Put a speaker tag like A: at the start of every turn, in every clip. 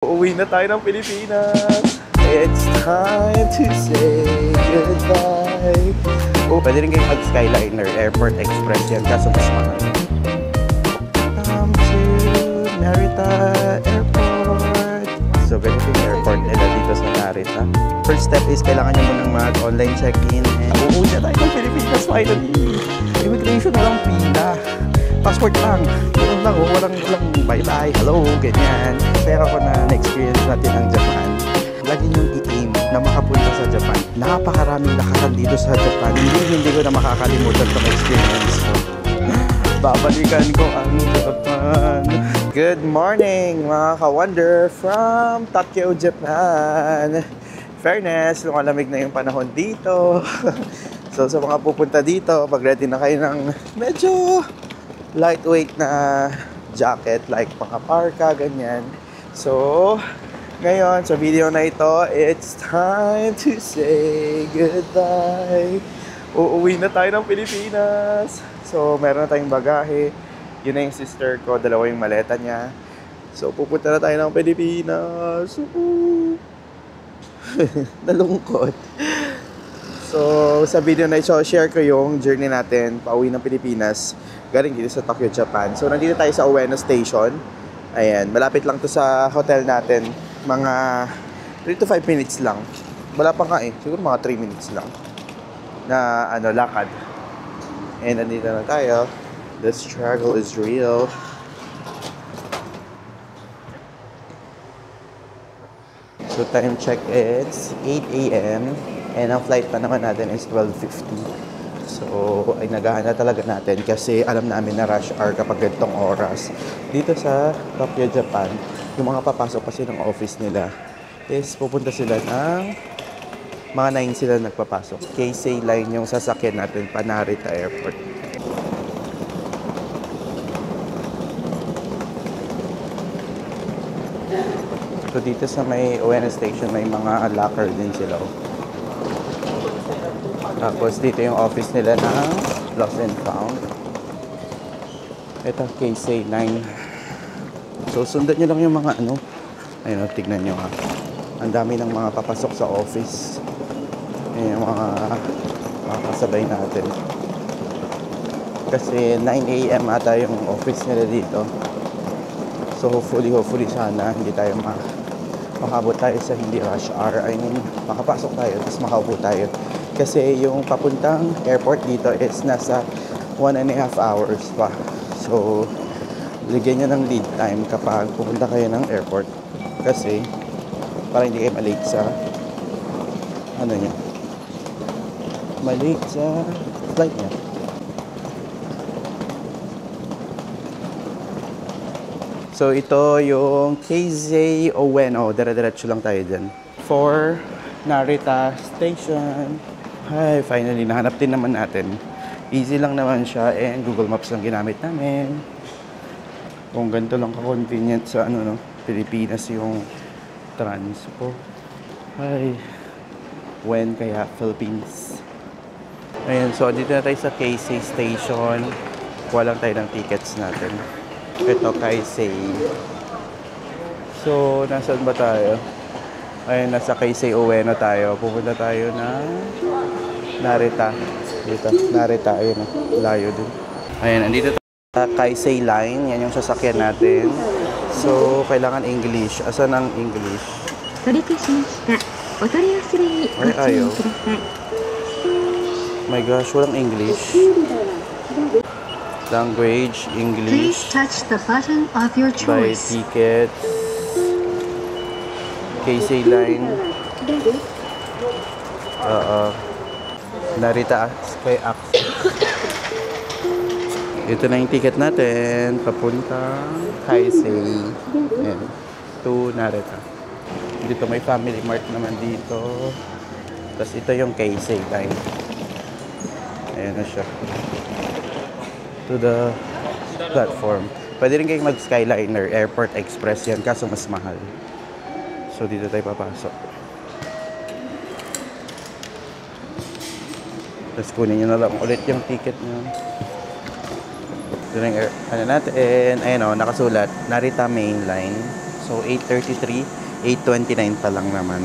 A: Uuwi na tayo ng Pilipinas. It's time to say goodbye. Pwede rin kayo mag-Skyliner, Airport Express yan, kaso mas mahal. Welcome to Narita Airport. So, ganito yung airport nila dito sa Narita. First step is kailangan nyo munang mag-online check-in. Uuwi na tayo ng Pilipinas finally. Immigration na lang pila. Passport lang. Ganun lang, walang bye-bye, hello, ganyan. Pero ako na-experience natin ang Japan. Lagi niyong i-aim na makapunta sa Japan. Napakaraming lakaran dito sa Japan. Hindi ko na makakalimutan itong experience ko. Babalikan ko ang Japan. Good morning mga ka-wonder from Tokyo, Japan. Fairness, lumalamig na yung panahon dito. So sa mga pupunta dito, mag-ready na kayo ng medyo lightweight na jacket like mga parka, ganyan. So, ngayon sa video na ito, it's time to say goodbye. Uuwi na tayo ng Pilipinas. So, meron na tayong bagahe. Yun na yung sister ko, dalawa yung maleta niya. So, pupunta na tayo ng Pilipinas. Nalungkot. So, sa video na ito, share ko yung journey natin pauwi ng Pilipinas galing dito sa Tokyo, Japan. So, nandito tayo sa Ueno Station. Ayan, malapit lang to sa hotel natin. Mga 3 to 5 minutes lang. Wala pa nga eh. Siguro mga 3 minutes lang na lakad. And nandito na tayo. The struggle is real. So, time check is 8 a.m. And ang flight pa naman natin is 12:50. So, ay naghahanap talaga natin kasi alam namin na rush hour kapag ganitong oras. Dito sa Tokyo, Japan, yung mga papasok kasi ng office nila is pupunta sila ng mga 9 sila nagpapasok. Keisei line yung sasakyan natin pa Narita Airport. So, dito sa may Ueno Station, may mga locker din sila. Tapos dito yung office nila ng Lost and Found. Ito, Keisei 9. So, sundan nyo lang yung mga ayun, tignan nyo ha. Ang dami ng mga papasok sa office. Ayun yung mga kasabay natin. Kasi 9 a.m. ata yung office nila dito. So, hopefully sana hindi tayo makabot tayo sa hindi rush hour. I mean, makapasok tayo, tapos makaupo tayo. Kasi yung papuntang airport dito is nasa 1.5 hours pa. So, ligyan nyo ng lead time kapag pupunta kayo ng airport. Kasi, para hindi kayo malate sa malate sa flight niya. So, ito yung Keisei Ueno. Dire-diretso lang tayo dyan. For Narita Station. Hi, finally, nahanap din naman natin. Easy lang naman siya and Google Maps lang ginamit namin. Kung ganito lang ka-convenient sa Pilipinas yung transpo. Hi, when kaya Philippines. Ayun, so dito na tayo sa Keisei Station. Kuha lang tayo ng tickets natin. Ito, Keisei. So, nasaan ba tayo? Ayun, nasa Keisei Ueno tayo. Pupunta tayo na Narita. Dito, Narita. Ayun, layo din. Ayun, andito tayo sa Keisei line. Yan yung sasakyan natin. So, kailangan English. Asan ang English? Ay, ayaw. My gosh, walang English. Language, English.
B: Please touch the button of your
A: Buy
B: choice.
A: ticket. Keisei line. Narita Sky Access. Ito na yung ticket natin. Papuntang Keisei. Ayan. To Narita. Dito may Family Mart naman dito. Tapos ito yung Keisei line. Ayan na siya. To the platform. Pwede rin kayong mag-Skyliner, Airport Express yan, kaso mas mahal. So, dito tayo papasok. Tapos kunin nyo na lang ulit yung ticket nyo. Ito na yung natin. Ayun o, nakasulat. Narita Main Line. So, So, 8:33, 8:29 pa lang naman.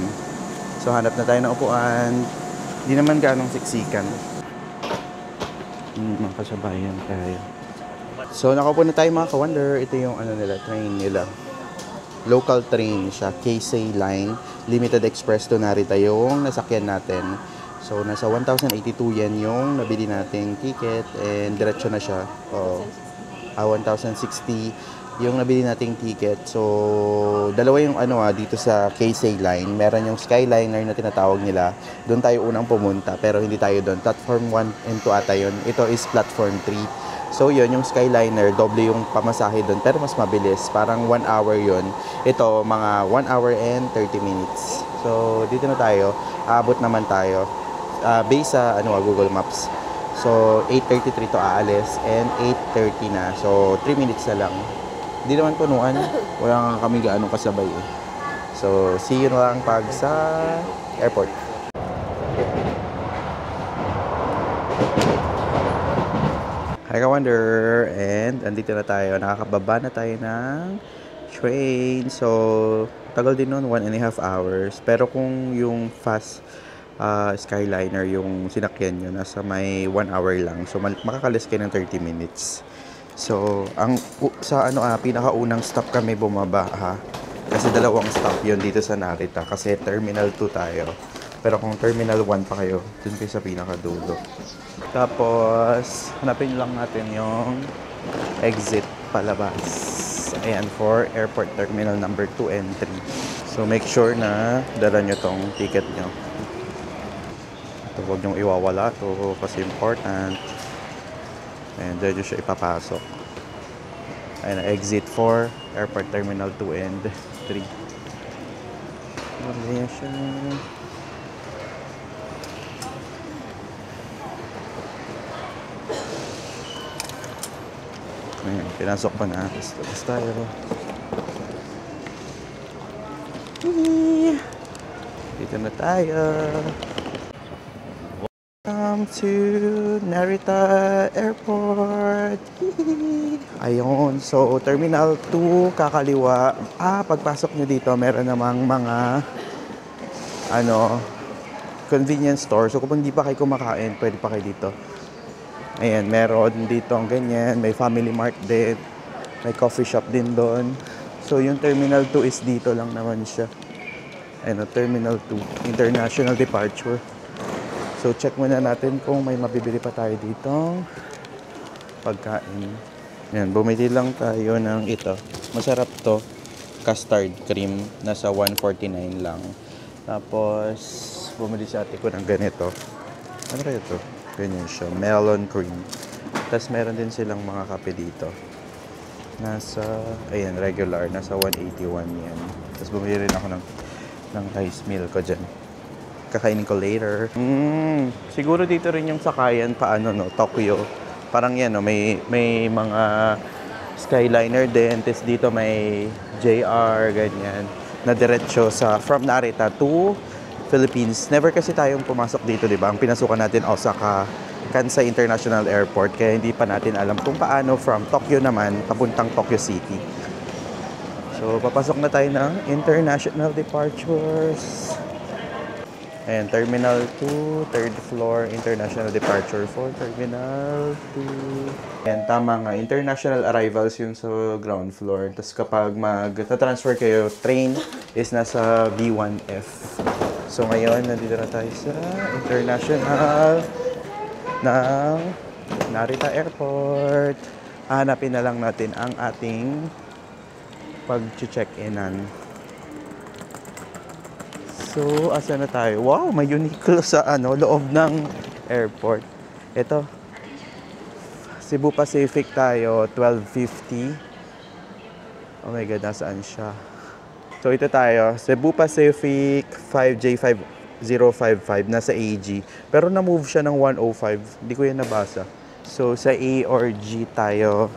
A: So, hanap na tayo ng upuan. Hindi naman ganong siksikan. Mga kasabayan tayo. So, nakaupo na tayo mga ka-wonder. Ito yung train nila. Local train siya. Keisei Line. Limited Express to Narita yung nasakyan natin. So, nasa 1,082 yen yung nabili nating ticket. And diretso na siya. 1,060 yung nabili nating ticket. So, dalawa yung dito sa Keisei Line. Meron yung Skyliner na tinatawag nila. Doon tayo unang pumunta. Pero hindi tayo doon. Platform 1 and 2 ata yun. Ito is Platform 3. So, yun, yung Skyliner, doble yung pamasahe doon. Pero mas mabilis. Parang 1 hour yun. Ito, mga 1 hour and 30 minutes. So, dito na tayo. Aabot naman tayo. Based sa Google Maps. So, 8:33 to aalis and 8:30 na. So, 3 minutes na lang. Hindi naman punuan. Wala nga kami gaano kasabay eh. So, see you na lang pag sa airport. Hi ka-wonder! And andito na tayo. Nakakababa na tayo ng train. So, tagal din nun, 1.5 hours. Pero kung yung fast Skyliner yung sinakyan nyo, nasa may 1 hour lang. So, makakalis kayo ng 30 minutes. So, sa pinakaunang stop kami bumaba ha. Kasi dalawang stop yun dito sa Narita. Kasi Terminal 2 tayo. Pero kung Terminal 1 pa kayo, dun kayo sa pinakadulo. Tapos, hanapin lang natin yung exit palabas. Ayan, for Airport Terminal number 2 and 3. So, make sure na dala nyo tong ticket nyo. Ito, huwag nyong iwawala. Ito kasi important. And dyan nyo siya ipapasok. Ayan, exit for Airport Terminal 2 and 3. Ayan siya. Ayan, pinasok pa na. Tapos tayo. Dito na tayo. Welcome to Narita Airport. Ayun. So, Terminal 2, kakaliwa. Pagpasok nyo dito, meron namang mga convenience store. So, kung hindi pa kayo kumakain, pwede pa kayo dito. Ayan, meron dito ang ganyan. May Family Mart din. May coffee shop din doon. So, yung Terminal 2 is dito lang naman siya. Ayan, Terminal 2. International Departure. So, check muna natin kung may mabibili pa tayo dito. Pagkain. Ayan, bumili lang tayo ng ito. Masarap to. Custard cream. Nasa 149 lang. Tapos, bumili sa ate ko ng ganito. Ano kaya ito? Ganyan siya. Melon cream. Tapos, meron din silang mga kape dito. Nasa, ayan, regular. Nasa 181 yan. Tapos, bumili rin ako ng rice meal ko dyan. Kakainin ko later. Siguro dito rin yung sakayan Tokyo. Parang yan, may mga Skyliner din. Tapos dito may JR, ganyan. Na diretso from Narita to Philippines. Never kasi tayong pumasok dito, di ba? Ang pinasukan natin Osaka Kansai International Airport. Kaya hindi pa natin alam kung paano from Tokyo naman papuntang Tokyo City. So, papasok na tayo ng international departures. Ayan, Terminal 2, 3rd floor, international departure for Terminal 2. Ayan, tama nga. International arrivals yung sa ground floor. Tapos kapag mag-transfer kayo, train is nasa B1F. So ngayon, nandito na tayo sa international ng Narita Airport. Hanapin na lang natin ang ating pag-check-inan. So, asa na tayo? Wow, may Uniqlo sa loob ng airport. Ito. Cebu Pacific tayo, 1250. Oh my God, nasaan siya? So, ito tayo. Cebu Pacific 5J5055, nasa AG. Pero na-move siya ng 105. Hindi ko yan nabasa. So, sa A or G tayo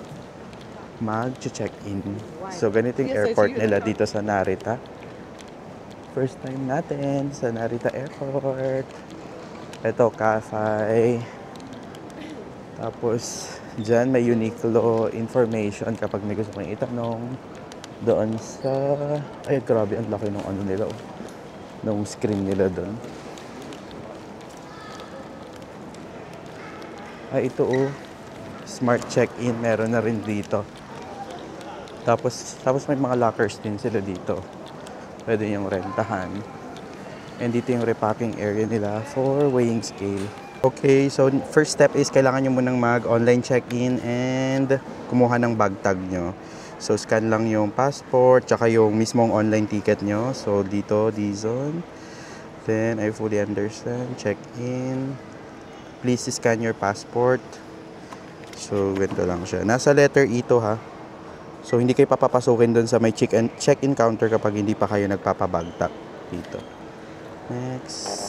A: mag-check-in. So, ganito yung airport nila dito sa Narita. First time natin sa Narita Airport. Ito, cafe. Tapos, dyan may Uniqlo information kapag may gusto kong itanong. doon sa... Ay, grabe, ang laki ng ano nila. Oh. Ng screen nila doon. Ay, ito oh. Smart check-in. Meron na rin dito. Tapos may mga lockers din sila dito. Pwede yung rentahan. And dito yung repacking area nila for weighing scale. Okay, so first step is kailangan nyo munang mag-online check-in and kumuha ng bag tag nyo. So scan lang yung passport, tsaka yung mismong online ticket nyo. So dito, Dizon. Then I fully understand. Check-in. Please scan your passport. So ganito lang siya. Nasa letter E to ha. So hindi kayo papapasukin doon sa may check-in counter kapag hindi pa kayo nagpapabag tag dito. Next.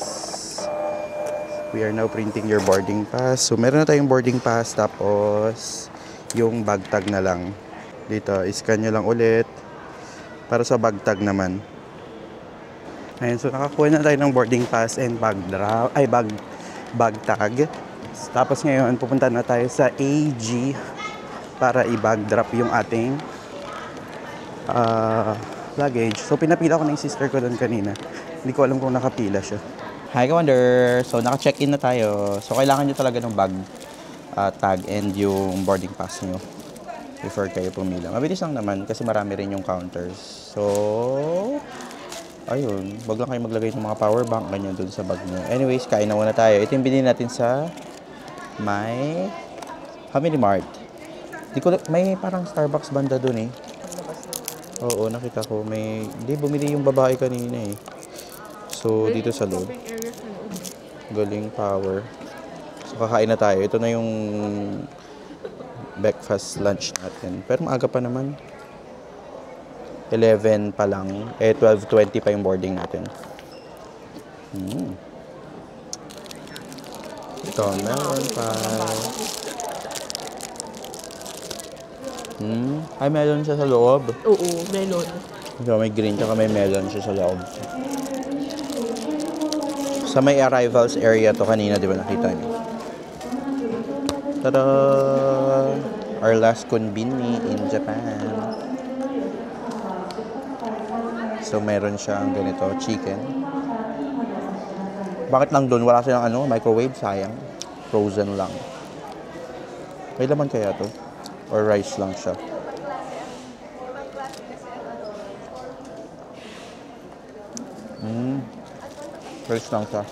A: We are now printing your boarding pass. So, meron na tayong boarding pass. Tapos, yung bag tag na lang. Dito, iscan nyo lang ulit. Para sa bag tag naman. Ayun, so nakakuha na tayo ng boarding pass and bag tag. Tapos ngayon, pupunta na tayo sa AG para i-bag drop yung ating luggage. So, pinapila ko na yung sister ko doon kanina. Hindi ko alam kung nakapila siya. Hi, Commander! So, naka-check-in na tayo. So, kailangan nyo talaga ng bag tag and yung boarding pass nyo before kayo pumila. Mabilis lang naman kasi marami rin yung counters. So, ayun. Wag lang kayo maglagay ng mga power bank, ganyan dun sa bag nyo. Anyways, kain na muna tayo. Ito yung binili natin sa may Family Mart. May parang Starbucks banda dun eh. Oo, nakita ko. Hindi, bumili yung babae kanina eh. So, dito sa loob. Galing power. So, kakain na tayo. Ito na yung breakfast lunch natin. Pero maaga pa naman. 11 pa lang. 12:20 pa yung boarding natin. Ito, meron pa. Ay, melon siya sa loob.
C: Oo, melon.
A: So, may green, tsaka may melon siya sa loob. Sa may arrivals area to kanina, di ba nakita niyo? Tada! Our last konbini in Japan. So, meron siyang ganito, chicken. Bakit lang doon? Wala silang microwave? Sayang. Frozen lang. May laman kaya to? Or rice lang siya? Rice lang siya.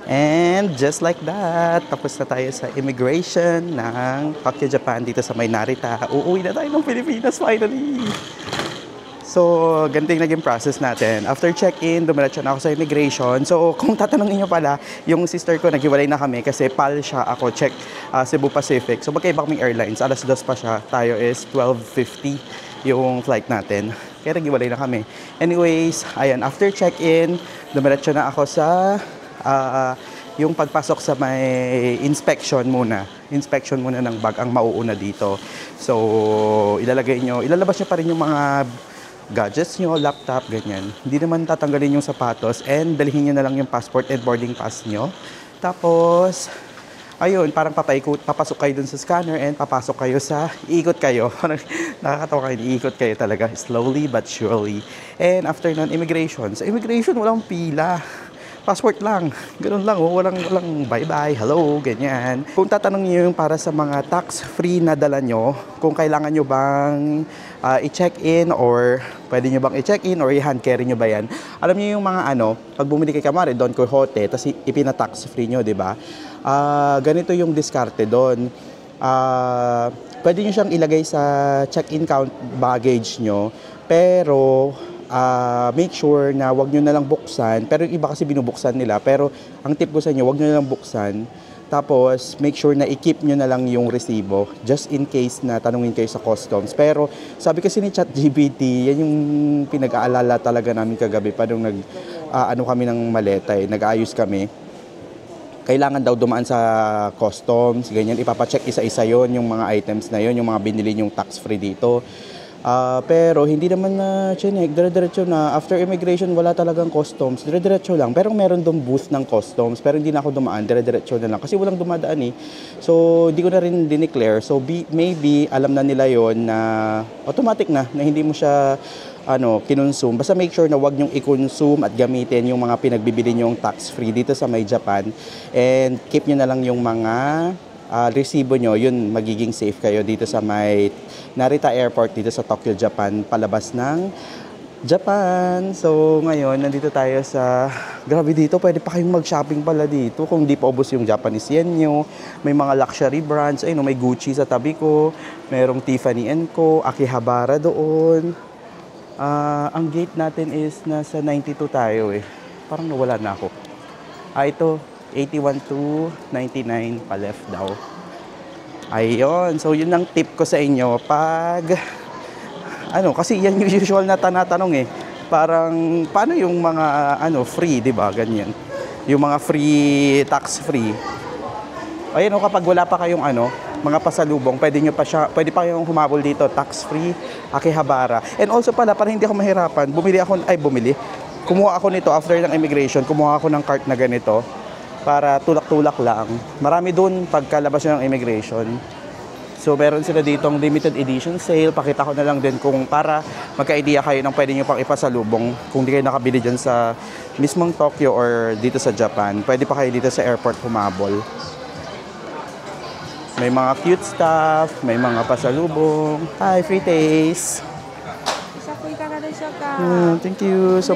A: And just like that, tapos na tayo sa immigration ng Tokyo, Japan dito sa may Narita. Uuwi na tayo ng Pilipinas finally! So, ganito yung naging process natin. After check-in, dumiretso na ako sa immigration. So, kung tatanungin nyo pala, yung sister ko, naghiwalay na kami kasi PAL siya, ako check Cebu Pacific. So, magkaiba kaming airlines. Alas 2 pa siya. Tayo is 12:50 yung flight natin. Kaya naghiwalay na kami. Anyways, ayan, after check-in, dumiretso na ako sa yung pagpasok sa may inspection muna. Inspection muna ng bag ang mauuna dito. So, ilalabas nyo pa rin yung mga gadgets nyo, laptop, ganyan. Hindi naman tatanggalin yung sapatos and dalhin nyo na lang yung passport and boarding pass nyo. Tapos, ayun, parang papasok kayo dun sa scanner and papasok kayo iikot kayo. Nakakatawa kayo, iikot kayo talaga, slowly but surely. And after nun, immigration. Sa immigration, walang pila. Passport lang. Ganun lang, walang bye-bye, hello, ganyan. Kung tatanong niyo yung para sa mga tax-free na dala nyo, kung kailangan nyo bang i-check-in or pwede nyo bang i-check-in or i-hand carry nyo ba yan? Alam niyo yung mga pag bumili kay Kamari, Don Quixote, tapos ipina-tax-free nyo, di ba? Ganito yung diskarte doon. Pwede nyo siyang ilagay sa check-in count baggage nyo, pero make sure na wag nyo na lang buksan. Pero yung iba kasi binubuksan nila. Pero ang tip ko sa inyo, wag nyo na lang buksan. Tapos, make sure na i-keep nyo na lang yung resibo. Just in case na tanungin kayo sa customs. Pero, sabi kasi ni ChatGPT, yan yung pinag-aalala talaga namin kagabi pa nung kami ng maleta nag-aayos kami. Kailangan daw dumaan sa customs, ganyan. Ipapacheck isa-isa yon yung mga items na yon, yung mga binili yung tax-free dito. Pero hindi naman na chinek, dire-diretso na. After immigration, wala talagang customs. Dire-diretso lang. Pero meron doon booth ng customs. Pero hindi na ako dumaan. Dire-diretso na lang. Kasi walang dumadaan eh. So, hindi ko na rin dineclare. So, maybe alam na nila yon na automatic na hindi mo siya kinonsume. Basta make sure na wag nyong i-consume at gamitin yung mga pinagbibili nyong tax-free dito sa may Japan. And keep nyo na lang yung mga resibo nyo, yun magiging safe kayo dito sa may Narita Airport dito sa Tokyo, Japan, palabas ng Japan. So ngayon, nandito tayo sa, grabe dito, pwede pa kayong mag-shopping pala dito kung di pa ubos yung Japanese yen nyo. May mga luxury brands, ayun, may Gucci sa tabi ko, merong Tiffany & Co, Akihabara doon. Ang gate natin is nasa 92 tayo eh. Parang nawala na ako. Ito, 81 to 99 pa left daw. Ayun, so yun ang tip ko sa inyo pag kasi yan yung usual na tanatanong eh. Parang paano yung mga free, 'di ba? Ganyan. Yung mga free, tax free. Ayun, kapag wala pa kayong mga pasalubong, pwede pa kayong humabol dito, tax free, Akihabara. And also pala, para hindi ako mahirapan, kumuha ako nito after ng immigration, kumuha ako ng cart na ganito. Para tulak-tulak lang. Marami doon pagkalabas ng immigration. So, meron sila ditong limited edition sale. Pakita ko na lang din kung para magka-idea kayo ng pwede nyo pang ipasalubong. Kung di kayo nakabili dyan sa mismong Tokyo or dito sa Japan, pwede pa kayo dito sa airport humabol. May mga cute stuff, may mga pasalubong. Hi, free taste! Thank you. So,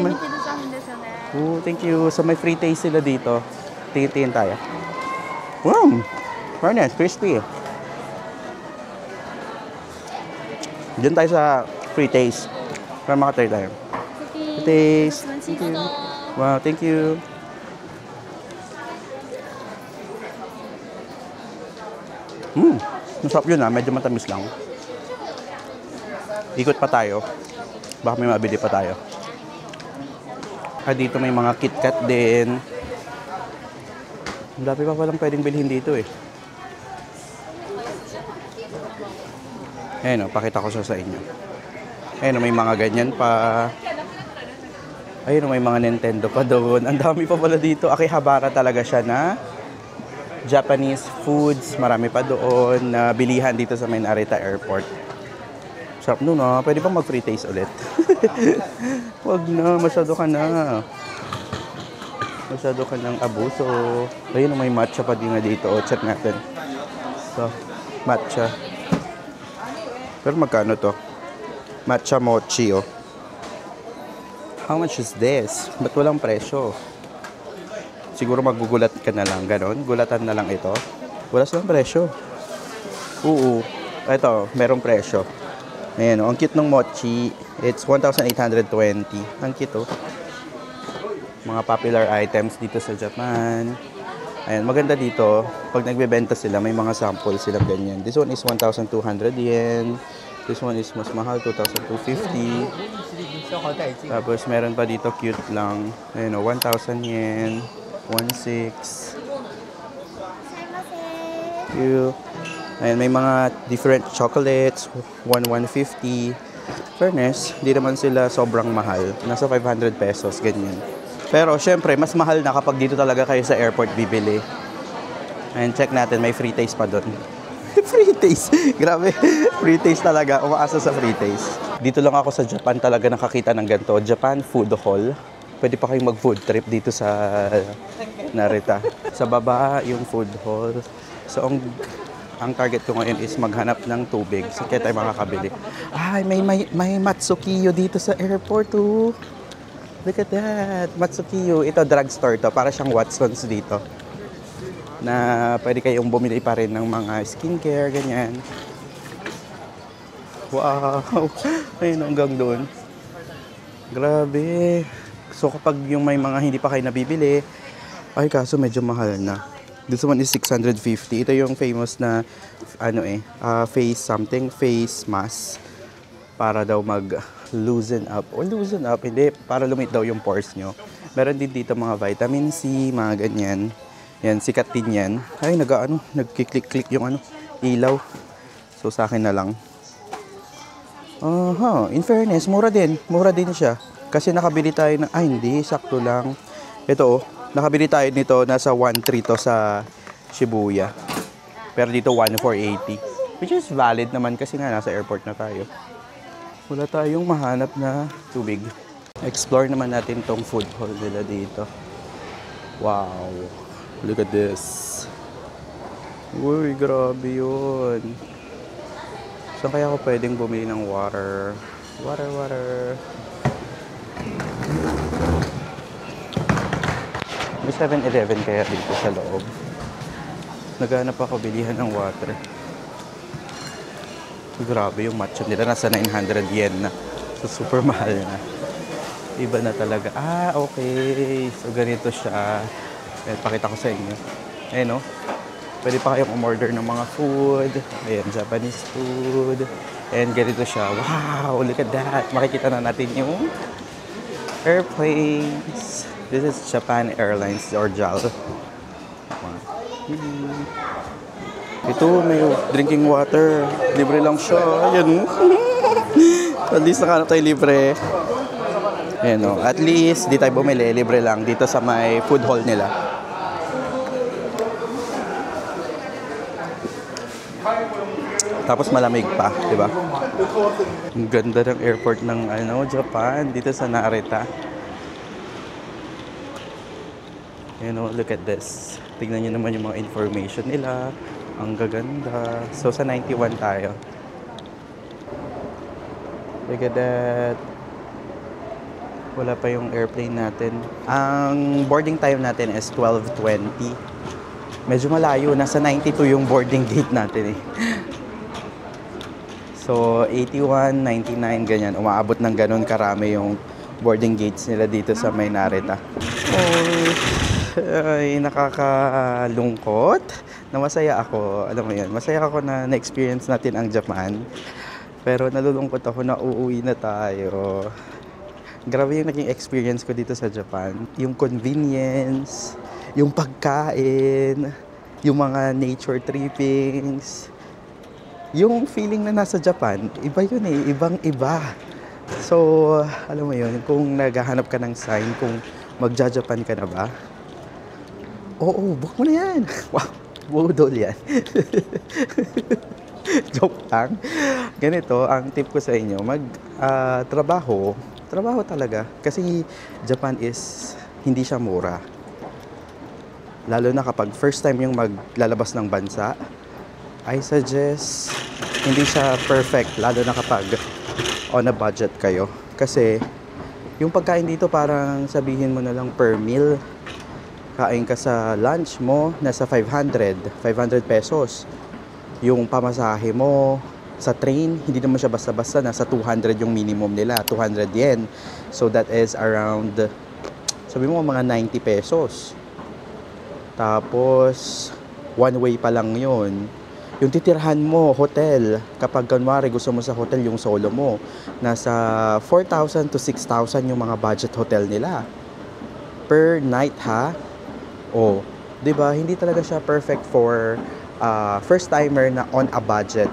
A: thank you. So, may free taste sila dito. Tingin tayo. Wow! Very nice, crispy. Diyan tayo sa free taste. Para makatry tayo. Free taste. Thank you. Wow, thank you. Masarap yun medyo matamis lang. Ikot pa tayo. Baka may mabili pa tayo. Dito may mga KitKat din. Ang dami pa palang pwedeng bilhin dito eh. Ayun pakita ko sa inyo. Ayun may mga ganyan pa. Ayun may mga Nintendo pa doon. Ang dami pa pala dito. Akihabara talaga siya na Japanese foods. Marami pa doon na bilihan dito sa may Narita Airport. Sarap nun Pwede bang mag-free taste ulit? Wag na, masyado ka na. Masyado ka ng abuso. Ayun, may matcha pa din nga dito. Check natin. So, matcha. Pero magkano to? Matcha mochi, How much is this? Ba't walang presyo? Siguro magugulat ka na lang. Ganon? Gulatan na lang ito. Wala silang presyo. Oo. Ito, merong presyo. Ayan, ang cute ng mochi. It's 1,820. Ang cute, Mga popular items dito sa Japan. Ayan, maganda dito. Pag nagbebenta sila, may mga sample sila ganyan. This one is 1,200 yen. This one is mas mahal, 2,250. Tapos meron pa dito cute lang. Ayan 1,000 yen. 1,600. Cute. Ayan, may mga different chocolates. 1,150. Fairness, hindi naman sila sobrang mahal. Nasa 500 pesos, ganyan. Pero, syempre, mas mahal na kapag dito talaga kayo sa airport bibili. And check natin, may free taste pa doon. Free taste! Grabe, free taste talaga. Umaasa sa free taste. Dito lang ako sa Japan talaga nakakita ng ganito. Japan Food Hall. Pwede pa kayong mag-food trip dito sa Narita. Sa baba, yung food hall. So, ang target ko ngayon is maghanap ng tubig. So, kaya tayo makakabili. Ay, may Matsukiyo dito sa airport, Look at that. Matsukiyo. Ito, drugstore to. Para siyang Watsons dito. Na pwede kayong bumili pa rin ng mga skincare, ganyan. Wow. Ayun, hanggang doon. Grabe. So, kapag yung may mga hindi pa kayo nabibili, ay, kaso medyo mahal na. This one is 650. Ito yung famous na, face mask. Para daw loosen up. O loosen up, hindi. Para lumit daw yung pores nyo. Meron din dito mga vitamin C, mga ganyan. Yan, sikat din yan. Ay, nagkiklik-klik yung ilaw. So, sa akin na lang. In fairness, mura din. Mura din siya. Kasi nakabili tayo ng, hindi, sakto lang. Ito nakabili tayo nito, nasa 1.3 to sa Shibuya. Pero dito 1.480. Which is valid naman kasi nga nasa airport na tayo. Wala tayong mahanap na tubig. Explore naman natin tong food hall nila dito. Wow. Look at this. Uy, grabe yun. Saan kaya ako pwedeng bumili ng water? Water. May 7-Eleven kaya dito sa loob. Naghanap ako bilihan ng water. Grabe yung matcha nila. Nasa 900 yen na. So, super mahal na. Iba na talaga. Okay. So, ganito siya. Pakita ko sa inyo. Ayan, no? Pwede pa kayong umorder ng mga food. Ayan, Japanese food. And ganito siya. Wow! Look at that! Makikita na natin yung airplanes. This is Japan Airlines or JAL. Ito, may drinking water. Libre lang siya. Ayan. At least nakahanap tayo libre. Ayan, no? At least, di tayo bumili. Libre lang dito sa may food hall nila. Tapos malamig pa, di ba? Ang ganda ng airport ng Japan dito sa Narita. Look at this. Tignan nyo naman yung mga information nila. Ang gaganda. So, sa 91 tayo. Look at that. Wala pa yung airplane natin. Ang boarding time natin is 12:20. Medyo malayo. Nasa 92 yung boarding gate natin eh. So, 81, 99, ganyan. Umaabot ng ganun karami yung boarding gates nila dito sa may Narita. Ay, nakakalungkot na masaya ako. Alam mo yun, masaya ako na na-experience natin ang Japan. Pero nalulungkot ako na uuwi na tayo. Grabe yung naging experience ko dito sa Japan. Yung convenience, yung pagkain, yung mga nature trippings. Yung feeling na nasa Japan, iba yun eh, ibang-iba. So, alam mo yun, kung naghahanap ka ng sign, kung magja-Japan ka na ba, oo, book mo na yan. Wow, budol yan. Joke lang. Ganito, ang tip ko sa inyo, trabaho talaga. Kasi Japan is, hindi siya mura. Lalo na kapag first time yung maglalabas ng bansa, I suggest, hindi siya perfect, lalo na kapag on a budget kayo. Kasi, yung pagkain dito parang sabihin mo na lang per meal. Kain ka sa lunch mo, nasa 500 pesos. Yung pamasahe mo sa train, hindi naman siya basta-basta, nasa 200 yung minimum nila, 200 yen. So that is around, sabi mo mga 90 pesos. Tapos, one way pa lang yun. Yung titirhan mo, hotel, kapag kunwari gusto mo sa hotel yung solo mo, nasa 4,000 to 6,000 yung mga budget hotel nila. Per night ha? Oh, 'di ba? Hindi talaga siya perfect for first timer na on a budget.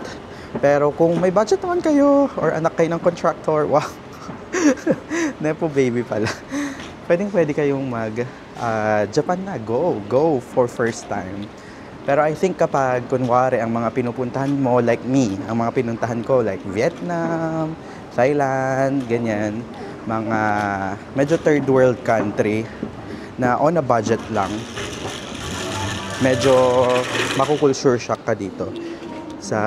A: Pero kung may budget naman kayo or anak kayo ng contractor, wow. Nepo baby pala. Pwede kayong mag Japan na, go for first time. Pero I think kapag kunwari ang mga pinupuntahan mo like me, ang mga pinuntahan ko like Vietnam, Thailand, ganyan, mga medyo third world country na on a budget lang, medyo makukulture shock ka dito sa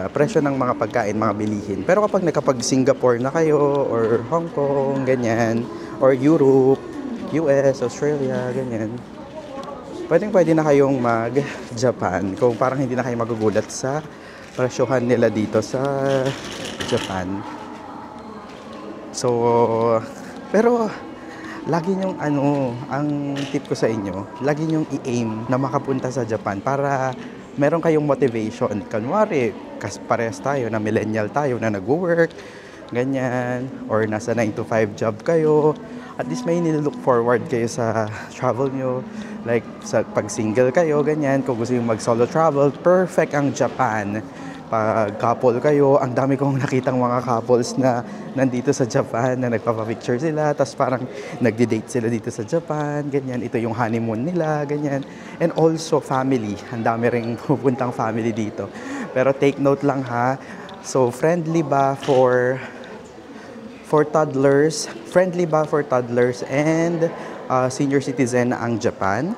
A: presyo ng mga pagkain, mga bilihin. Pero kapag nakapag-Singapore na kayo or Hong Kong, ganyan, or Europe, US, Australia, ganyan, pwede na kayong mag-Japan kung parang hindi na kayo magugulat sa presyohan nila dito sa Japan. So, pero lagi nyong ang tip ko sa inyo, lagi nyong i-aim na makapunta sa Japan para meron kayong motivation. Kunwari, parehas tayo na millennial tayo na nag-work, ganyan, or nasa 9 to 5 job kayo. At least may nilook forward kayo sa travel nyo. Like, pag single kayo, ganyan, kung gusto yung mag-solo travel, perfect ang Japan pag couple kayo, ang dami kong nakitang mga couples na nandito sa Japan na nagpapapicture sila, tapos parang nagdi-date sila dito sa Japan, ganyan. Ito yung honeymoon nila, ganyan. And also family, ang dami ring pupuntang family dito. Pero take note lang ha, so friendly ba for toddlers? Friendly ba for toddlers and senior citizen ang Japan?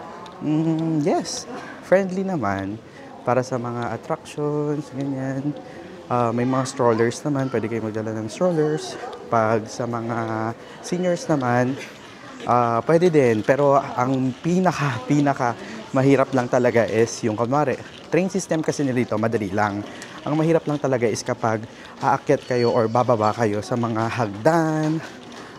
A: Yes, friendly naman. Para sa mga attractions, ganyan. May mga strollers naman, pwede kayo magdala ng strollers. Pag sa mga seniors naman, pwede din. Pero ang pinaka mahirap lang talaga is yung kunwari, train system kasi nila dito, madali lang. Ang mahirap lang talaga is kapag aakyat kayo or bababa kayo sa mga hagdan.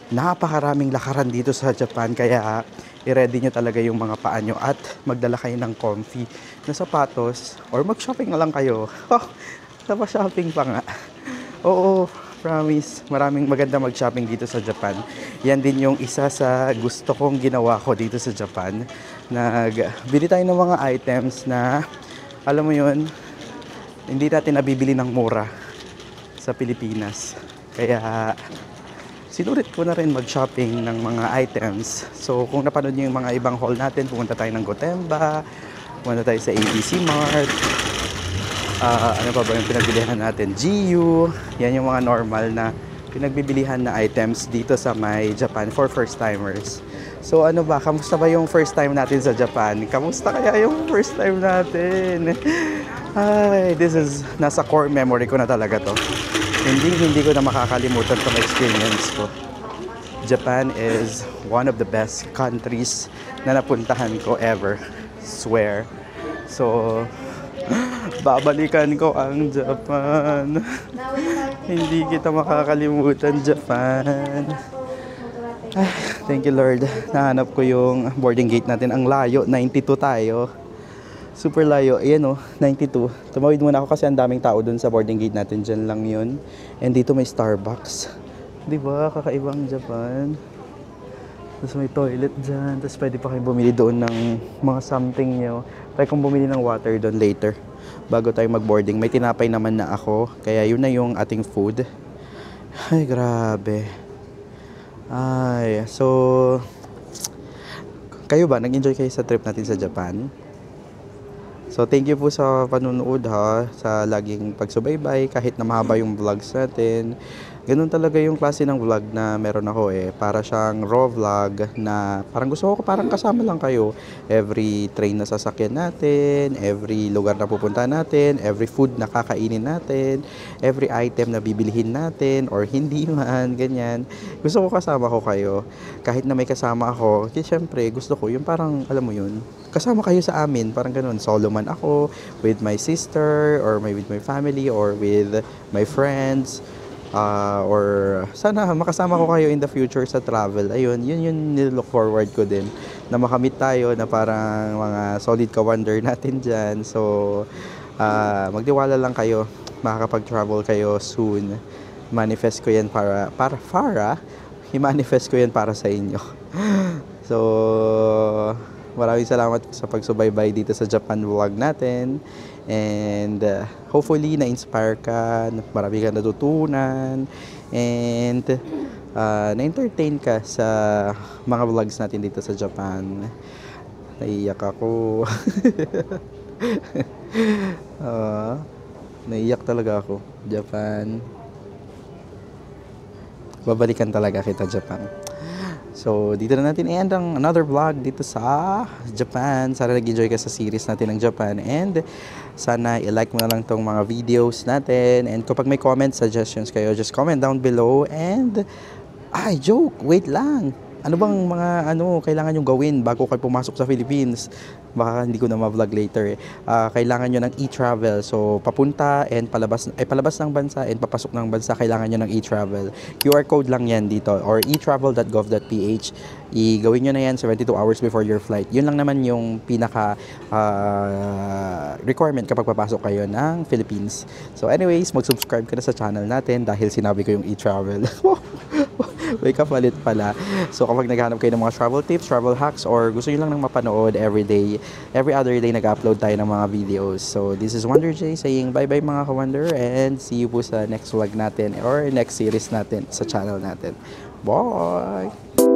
A: Napakaraming lakaran dito sa Japan, kaya i-ready nyo talaga yung mga paa nyo at magdala kayo ng comfy na sapatos or mag-shopping na lang kayo. Shopping pa nga. Oo, promise. Maraming maganda mag-shopping dito sa Japan. Yan din yung isa sa gusto kong ginawa ko dito sa Japan. Bili tayo ng mga items na, alam mo yun, hindi natin nabibili ng mura sa Pilipinas. Kaya sinulit ko na rin mag-shopping ng mga items. So, kung napanood niyo yung mga ibang haul natin, pumunta tayo ng Gotemba, pumunta tayo sa ABC Mart, ano pa ba yung pinagbilihan natin? GU, yan yung mga normal na pinagbibilihan na items dito sa may Japan for first-timers. So, ano ba? Kamusta ba yung first time natin sa Japan? Kamusta kaya yung first time natin? Ay, nasa core memory ko na talaga to. Hindi ko na makakalimutan itong experience ko. Japan is one of the best countries na napuntahan ko ever. Swear. So, babalikan ko ang Japan. Hindi kita makakalimutan, Japan. Ay, thank you Lord. Nahanap ko yung boarding gate natin. Ang layo, 92 tayo. Super layo. Ayan o, 92. Tumawid muna ako kasi ang daming tao dun sa boarding gate natin. Diyan lang yun. And dito may Starbucks. Diba? Kakaibang Japan. Tapos may toilet dyan. Tapos pwede pa kayo bumili doon ng mga something nyo. Try kong bumili ng water doon later. Bago tayo mag-boarding. May tinapay naman na ako. Kaya yun na yung ating food. Ay, grabe. Ay, so... Kayo ba? Nag-enjoy kayo sa trip natin sa Japan? So, thank you po sa panunood ha, sa laging pagsubaybay, kahit na mahaba yung vlogs natin. Ganun talaga yung klase ng vlog na meron ako para siyang raw vlog na parang gusto ko parang kasama lang kayo. Every train na sasakyan natin, every lugar na pupunta natin, every food na kakainin natin, every item na bibilihin natin or hindi man, ganyan. Gusto ko kasama ko kayo. Kahit na may kasama ako, kasi syempre gusto ko yung parang, alam mo yun, kasama kayo sa amin, parang ganun. Solo man ako, with my sister, or with my family, or with my friends. Or sana makasama ko kayo in the future sa travel. Ayun, yun yung nilook forward ko din. Na makamit tayo na parang mga solid ka-wonder natin dyan. So, magdiwala lang kayo. Makakapag-travel kayo soon. Manifest ko yan i-manifest ko yan para sa inyo. So, maraming salamat sa pagsubaybay dito sa Japan vlog natin. And hopefully na-inspire ka, marami ka natutunan, and na-entertain ka sa mga vlogs natin dito sa Japan. Naiiyak ako. Naiiyak talaga ako. Japan. Babalikan talaga kita, Japan. So, dito na natin i-end ang another vlog dito sa Japan. Sana nag-enjoy ka sa series natin ng Japan. And sana i-like mo na lang tong mga videos natin. And kapag may comments, suggestions kayo, just comment down below. And, joke, wait lang. Ano bang mga kailangan nyo gawin bago kayo pumasok sa Philippines? Baka hindi ko na ma-vlog later. Kailangan nyo ng e-travel. So, papunta and palabas ng bansa and papasok ng bansa, kailangan nyo ng e-travel. QR code lang yan dito or e-travel.gov.ph. I-gawin nyo na yan 72 hours before your flight. Yun lang naman yung pinaka requirement kapag papasok kayo ng Philippines. So, anyways, mag-subscribe ka na sa channel natin dahil sinabi ko yung e-travel. May kapalit pala. So kapag naghanap kayo ng mga travel tips, travel hacks, or gusto nyo lang ng mapanood every day, every other day nag-upload tayo ng mga videos. So this is Wonder J saying bye-bye mga ka-Wonder, and see you po sa next vlog natin or next series natin sa channel natin. Bye!